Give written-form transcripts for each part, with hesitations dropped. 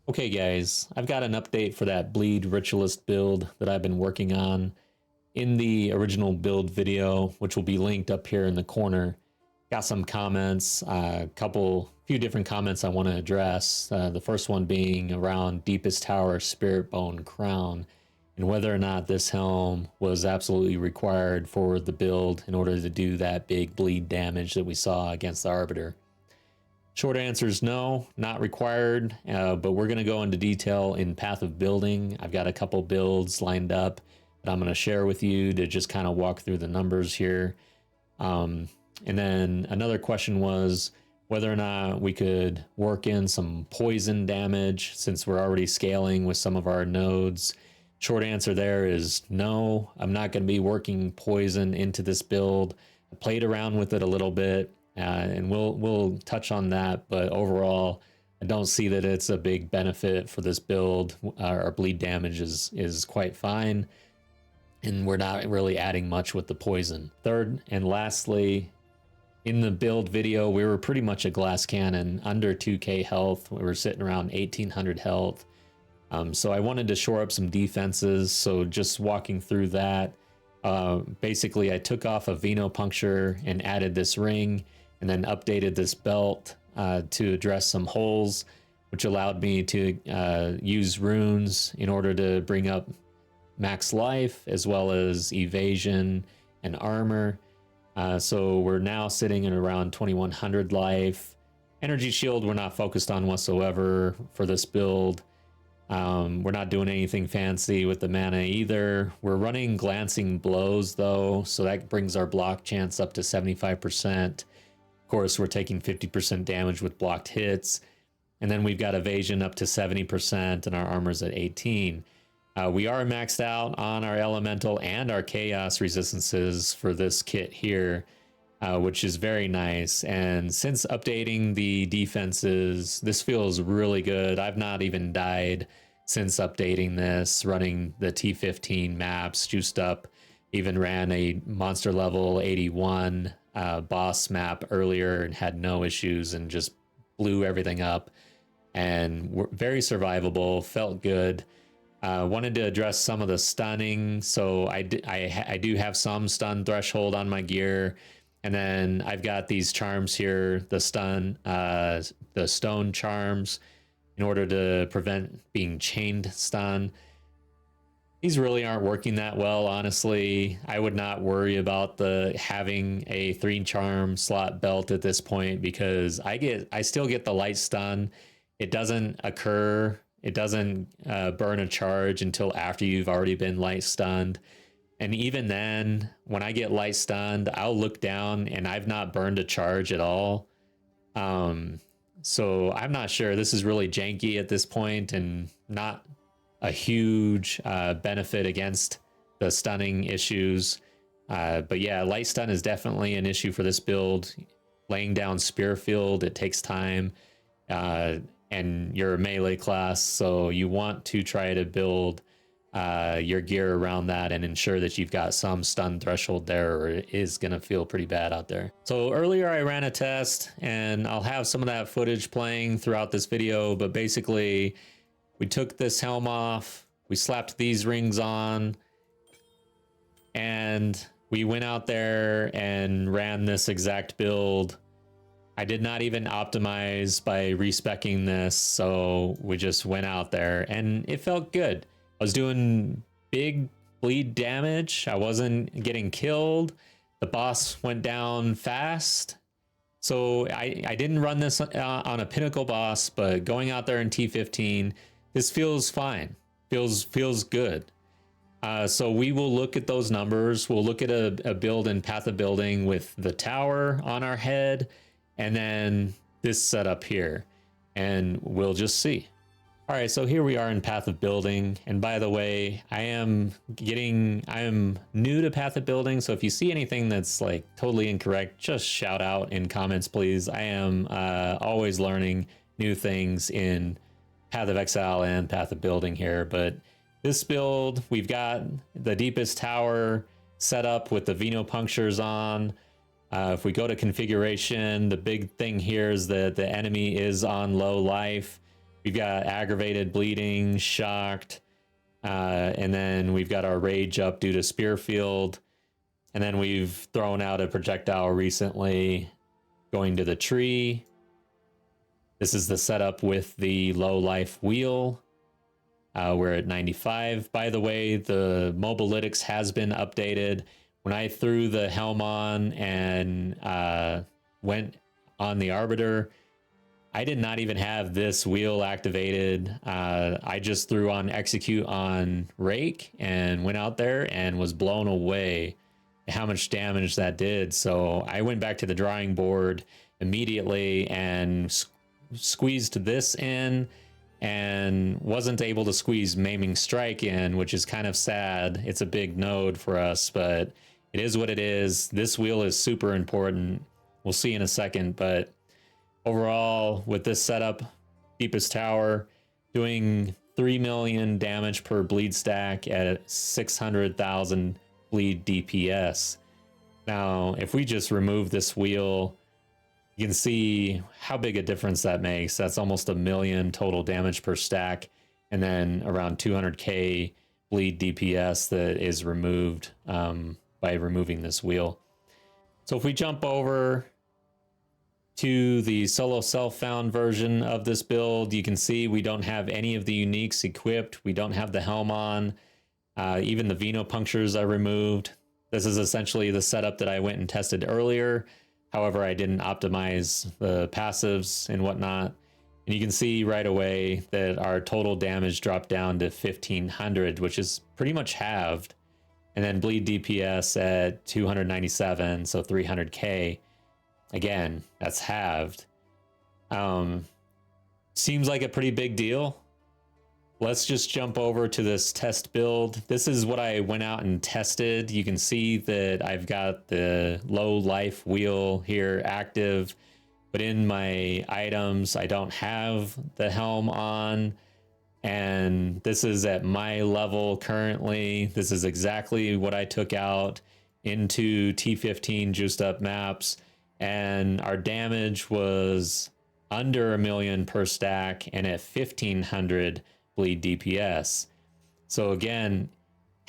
Okay guys, I've got an update for that bleed ritualist build that I've been working on. In the original build video, which will be linked up here in the corner, got some comments, few different comments I want to address. The first one being around Deepest Tower Spiritbone Crown and whether or not this helm was absolutely required for the build in order to do that big bleed damage that we saw against the Arbiter. Short answer is no, not required, but we're going to go into detail in Path of Building. I've got a couple builds lined up that I'm going to share with you to just kind of walk through the numbers here. And then another question was whether or not we could work in some poison damage since we're already scaling with some of our nodes. Short answer there is no, I'm not going to be working poison into this build. I played around with it a little bit. And we'll touch on that, but overall, I don't see that it's a big benefit for this build. Our bleed damage is quite fine, and we're not really adding much with the poison. Third and lastly, in the build video, we were pretty much a glass cannon, under 2k health. We were sitting around 1800 health. So I wanted to shore up some defenses, so just walking through that. Basically, I took off a venopuncture and added this ring, and then updated this belt to address some holes, which allowed me to use runes in order to bring up max life as well as evasion and armor. So we're now sitting at around 2100 life. Energy shield we're not focused on whatsoever for this build. We're not doing anything fancy with the mana either. We're running glancing blows though, so that brings our block chance up to 75%. Of course, we're taking 50% damage with blocked hits. And then we've got evasion up to 70% and our armor's at 18. We are maxed out on our elemental and our chaos resistances for this kit here, which is very nice. And since updating the defenses, this feels really good. I've not even died since updating this, running the T15 maps juiced up. Even ran a monster level 81 boss map earlier and had no issues and just blew everything up, and were very survivable, felt good. Wanted to address some of the stunning, so I do have some stun threshold on my gear, and then I've got these charms here, the stone charms, in order to prevent being chained stun. These really aren't working that well, honestly. I would not worry about having a 3 charm slot belt at this point, because I still get the light stun. It doesn't occur. It doesn't burn a charge until after you've already been light stunned. And even then, when I get light stunned, I'll look down and I've not burned a charge at all. So I'm not sure. This is really janky at this point and not a huge benefit against the stunning issues. But yeah, light stun is definitely an issue for this build. Laying down spear field, it takes time, and you're a melee class, so you want to try to build your gear around that and ensure that you've got some stun threshold there, or it is going to feel pretty bad out there. So earlier I ran a test, and I'll have some of that footage playing throughout this video, but basically we took this helm off, we slapped these rings on, and we went out there and ran this exact build. I did not even optimize by respeccing this, so we just went out there and it felt good. I was doing big bleed damage. I wasn't getting killed. The boss went down fast. So I didn't run this on a pinnacle boss, but going out there in T15, this feels fine. Feels good. So we will look at those numbers. We'll look at a build in Path of Building with the tower on our head, and then this setup here, and we'll just see. All right, so here we are in Path of Building, and by the way, I am new to Path of Building, so if you see anything that's like totally incorrect, just shout out in comments, please. I am always learning new things in Path of Exile and Path of Building here, but this build, we've got the Deepest Tower set up with the venopunctures on. If we go to configuration, the big thing here is that the enemy is on low life. We've got aggravated bleeding, shocked, and then we've got our rage up due to spear field. And then we've thrown out a projectile recently going to the tree. This is the setup with the low life wheel. We're at 95. By the way, the mobilytics has been updated. When I threw the helm on and went on the Arbiter, I did not even have this wheel activated. I just threw on execute on Rake and went out there and was blown away how much damage that did. So I went back to the drawing board immediately and squeezed this in, and wasn't able to squeeze Maiming Strike in, which is kind of sad. It's a big node for us, but it is what it is. This wheel is super important. We'll see in a second, but overall, with this setup, deepest tower, doing 3 million damage per bleed stack at 600,000 bleed DPS. Now, if we just remove this wheel, you can see how big a difference that makes. That's almost 1 million total damage per stack, and then around 200k bleed DPS that is removed by removing this wheel. So if we jump over to the solo self-found version of this build, you can see we don't have any of the uniques equipped. We don't have the helm on. Even the venopunctures are removed. This is essentially the setup that I went and tested earlier. However, I didn't optimize the passives and whatnot. And you can see right away that our total damage dropped down to 1500, which is pretty much halved. And then bleed DPS at 297, so 300k. Again, that's halved. Seems like a pretty big deal. Let's just jump over to this test build. This is what I went out and tested. You can see that I've got the low life wheel here active, but in my items, I don't have the helm on. And this is at my level currently. This is exactly what I took out into T15 juiced up maps. And our damage was under 1 million per stack and at 1500 bleed DPS. So again,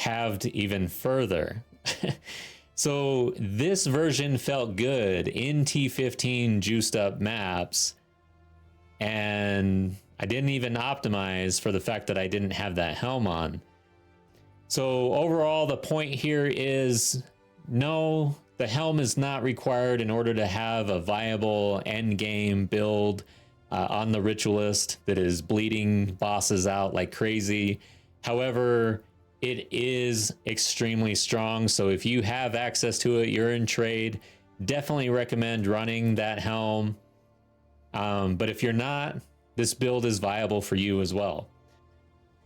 halved even further. So this version felt good in T15 juiced up maps, and I didn't even optimize for the fact that I didn't have that helm on. So overall, the point here is no, the helm is not required in order to have a viable end game build on the Ritualist that is bleeding bosses out like crazy. However, it is extremely strong. So if you have access to it, you're in trade, definitely recommend running that helm. But if you're not, this build is viable for you as well.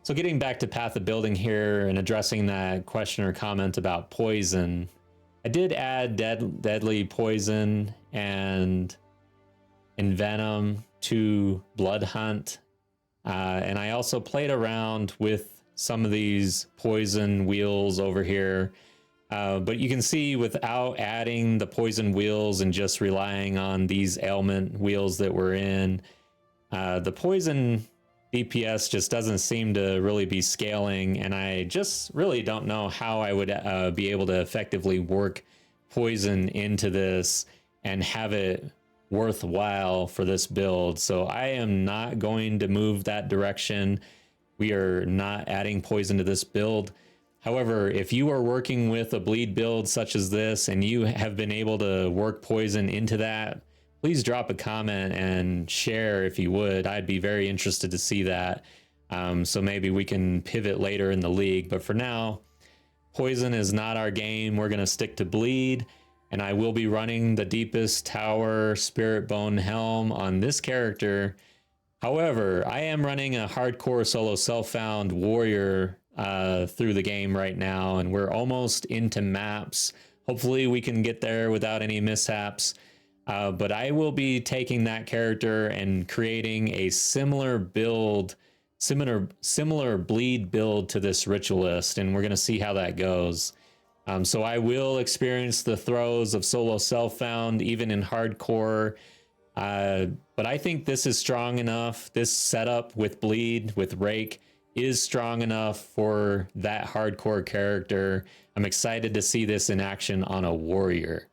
So getting back to path of building here and addressing that question or comment about poison, I did add deadly poison and venom to Blood Hunt, and I also played around with some of these poison wheels over here, but you can see without adding the poison wheels and just relying on these ailment wheels that we're in, the poison DPS just doesn't seem to really be scaling, and I just really don't know how I would be able to effectively work poison into this and have it worthwhile for this build. So I am not going to move that direction. We are not adding poison to this build. However, if you are working with a bleed build such as this and you have been able to work poison into that, please drop a comment and share if you would. I'd be very interested to see that. So maybe we can pivot later in the league, but for now, poison is not our game. We're going to stick to bleed, and I will be running the deepest tower Spiritbone helm on this character. However, I am running a hardcore solo self-found warrior through the game right now, and we're almost into maps. Hopefully we can get there without any mishaps. But I will be taking that character and creating a similar build, similar bleed build to this Ritualist, and we're going to see how that goes. So I will experience the throes of solo self-found even in hardcore, But I think this is strong enough. This setup with bleed, with rake, is strong enough for that hardcore character. I'm excited to see this in action on a warrior.